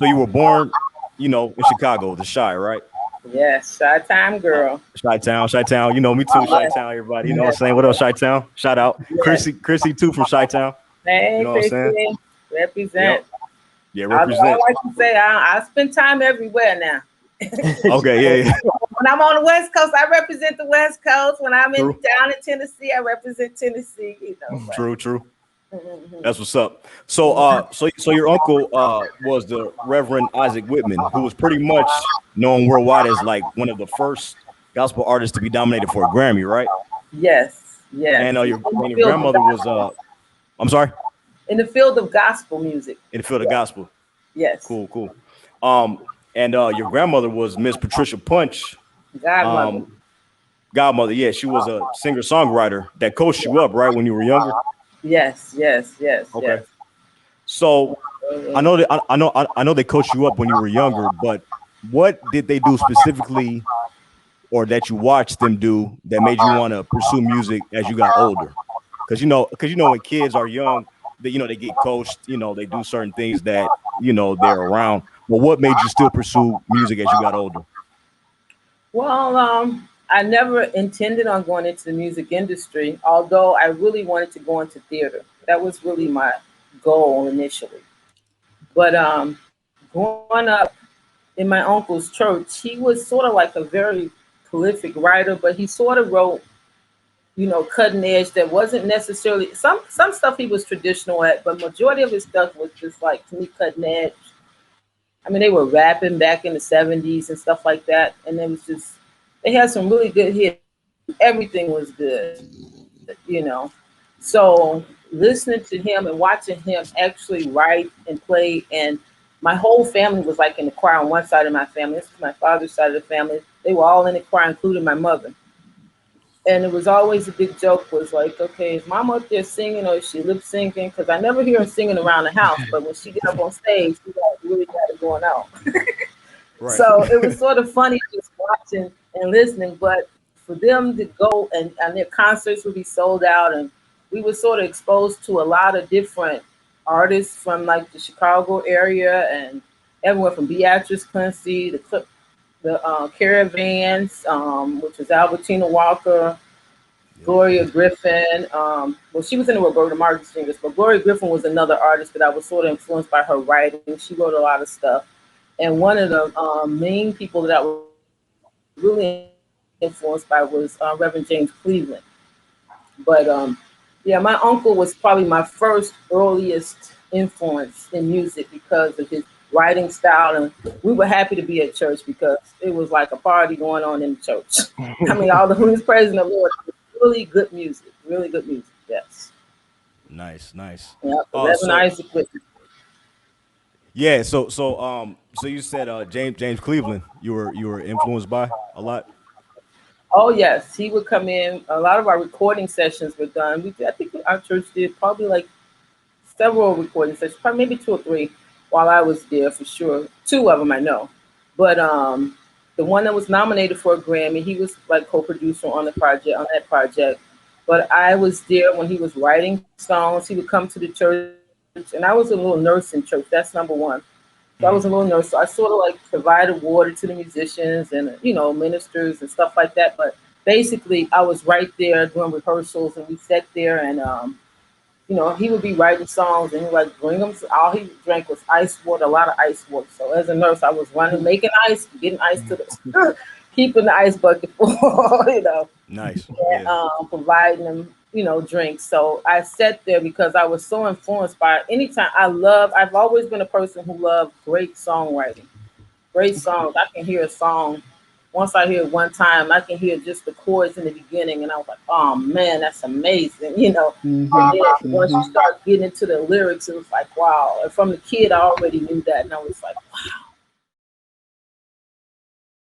So you were born, in Chicago, the Chi, right? Yes, Chi-Time girl. Chi-Town. You know me too, Chi-Town, everybody. You know what I'm saying? What else, Chi-Town? Shout out. Yes. Chrissy too from Chi-Town. You Hey, know what I'm saying? Chrissy, Yep. represent. Yeah, Although I represent. like to say I spend time everywhere now. Okay, yeah. When I'm on the West Coast, I represent the West Coast. When I'm True. down in Tennessee, I represent Tennessee. True. Mhm. That's what's up. So your uncle was the Reverend Issac Whittmon, who was pretty much known worldwide as like one of the first gospel artists to be nominated for a Grammy, right? Yes. And your In the and your field of grandmother was gospel. I'm sorry, In the field of gospel music. in the field of gospel. Yes. Cool. Um, and your grandmother was Miss Patricia Punch, Godmother. um, godmother. Yeah, she was a singer songwriter that coached you up, right, when you were younger. Yes. Okay. So I know they coached you up when you were younger, but what did they do specifically, or that you watched them do that made you want to pursue music as you got older? Because when kids are young, they get coached, they do certain things that they're around. But what made you still pursue music as you got older? Well, I never intended on going into the music industry, although I really wanted to go into theater. That was really my goal initially. But growing up in my uncle's church, he was sort of like a very prolific writer, but he sort of wrote, cutting edge that wasn't necessarily some stuff he was traditional at, but majority of his stuff was just like to me cutting edge. I mean, they were rapping back in the '70s and stuff like that, and it was just they had some really good hits. Everything was good. So listening to him and watching him actually write and play, and my whole family was like in the choir on one side of my family. This is my father's side of the family. They were all in the choir, including my mother. And it was always a big joke was like, okay, is mom up there singing or is she lip syncing? Because I never hear her singing around the house, but when she get up on stage, she really got it going on. Right. So it was sort of funny just watching and listening, but for them to go and their concerts would be sold out, and we were sort of exposed to a lot of different artists from like the Chicago area and everywhere from Beatrice Quincy, the Caravans, which was Albertina Walker, Yep. Gloria Griffin. Well, she was in the Roberta Martin singers, but Gloria Griffin was another artist that I was sort of influenced by her writing. She wrote a lot of stuff. And one of the main people that I was really influenced by was Reverend James Cleveland. But yeah, my uncle was probably my first earliest influence in music because of his writing style, and we were happy to be at church because it was like a party going on in the church. I mean, all the who's praising the Lord, really good music, really good music. Yes, Nice. yeah. Reverend So Isaac Whittmon. yeah, so you said James Cleveland, you were influenced by a lot. Oh yes, he would come in. A lot of our recording sessions were done. I think our church did probably like several recording sessions, probably maybe two or three, while I was there for sure. Two of them I know, but the one that was nominated for a Grammy, he was like co-producer on that project. But I was there when he was writing songs. He would come to the church, and I was a little nurse in church. That's number one. So I was a little Hmm. nurse. So I sort of like provided water to the musicians and ministers and stuff like that. But basically, I was right there doing rehearsals, and we sat there and he would be writing songs and he would like bring them. All he drank was ice water, a lot of ice water. So as a nurse, I was running, making ice, getting ice to the, keeping the ice bucket full, Nice. and Yeah. providing them, drinks. So I sat there because I was so influenced by it. Anytime I've always been a person who loved great songwriting, great songs. I can hear a song. Once I hear it one time, I can hear just the chords in the beginning, and I was like, "Oh man, that's amazing." And then once you start getting into the lyrics, it was like, "Wow!" And from the kid, I already knew that, and I was like,